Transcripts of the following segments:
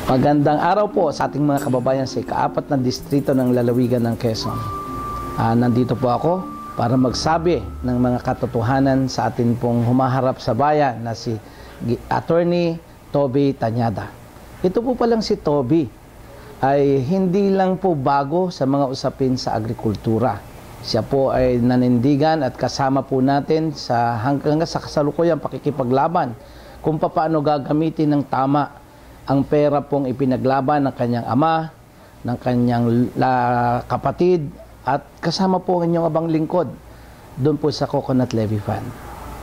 Magandang araw po sa ating mga kababayan sa ika-4 na distrito ng lalawigan ng Quezon. Nandito po ako para magsabi ng mga katotohanan sa atin pong humaharap sa bayan na si Attorney Toby Tañada. Ito po palang si Toby ay hindi lang po bago sa mga usapin sa agrikultura. Siya po ay nanindigan at kasama po natin sa hanggang sa kasalukuyang pakikipaglaban kung paano gagamitin ng tama ang pera pong ipinaglaban ng kanyang ama, ng kanyang kapatid, at kasama po ang inyong abang lingkod doon po sa Coconut Levy Fund.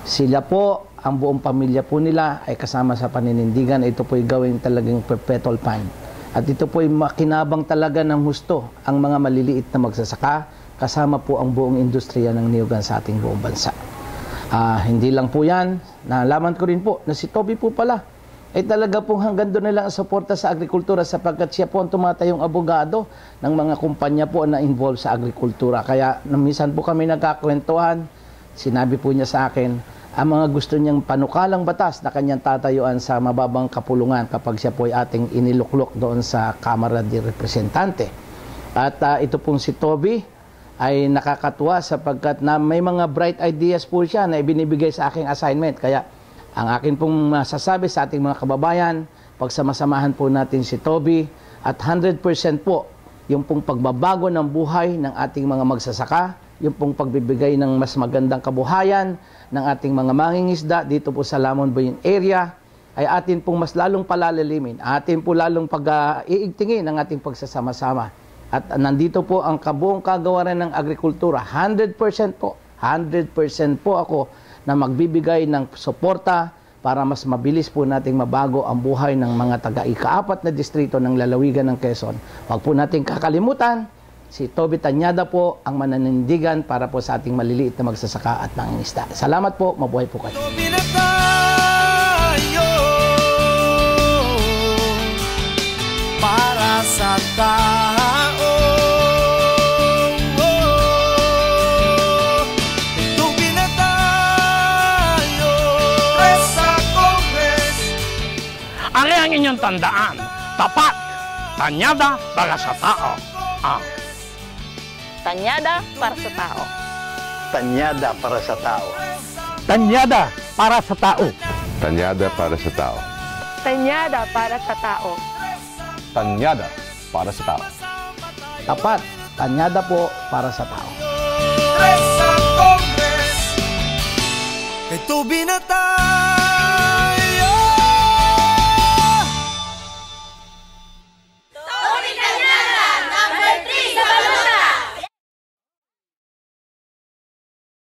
Sila po, ang buong pamilya po nila ay kasama sa paninindigan. Ito po ay gawin talagang perpetual fund. At ito po ay makinabang talaga ng husto ang mga maliliit na magsasaka, kasama po ang buong industriya ng niyugan sa ating buong bansa. Hindi lang po yan, nalaman ko rin po na si Toby po pala ay talaga pong hanggang doon na lang ang suporta sa agrikultura sapagkat siya po ang tumatayong abogado ng mga kumpanya po na involved sa agrikultura. Kaya minsan po kami nagkakwentuhan, sinabi po niya sa akin, ang mga gusto niyang panukalang batas na kanyang tatayuan sa mababang kapulungan kapag siya po ay ating iniluklok doon sa Kamara de Representante. At ito pong si Toby ay nakakatuwa sapagkat na may mga bright ideas po siya na ibinibigay sa aking assignment. Kaya ang akin pong masasabi sa ating mga kababayan, pagsamasamahan po natin si Toby at 100% po yung pong pagbabago ng buhay ng ating mga magsasaka, yung pong pagbibigay ng mas magandang kabuhayan ng ating mga mangingisda dito po sa Lamon Bayan area, ay atin pong mas lalong palalalimin, atin po lalong pag-iigtingin ang ating pagsasama-sama. At nandito po ang kabuong kagawaran ng agrikultura, 100% po, 100% po ako na magbibigay ng suporta para mas mabilis po nating mabago ang buhay ng mga taga-ika-4 na distrito ng lalawigan ng Quezon. Huwag po nating kakalimutan, si Toby Tañada po ang mananindigan para po sa ating maliliit na magsasaka at mangingisda. Salamat po, mabuhay po kayo. Para sa tao. Ano ang inyong tandaan? Tapat, Tañada para sa tao. Tañada para sa tao. Tañada para sa tao. Tañada para sa tao. Tañada para sa tao. Tañada para sa tao. Tañada para sa tao. Tapat, Tañada po para sa tao. Ito binata.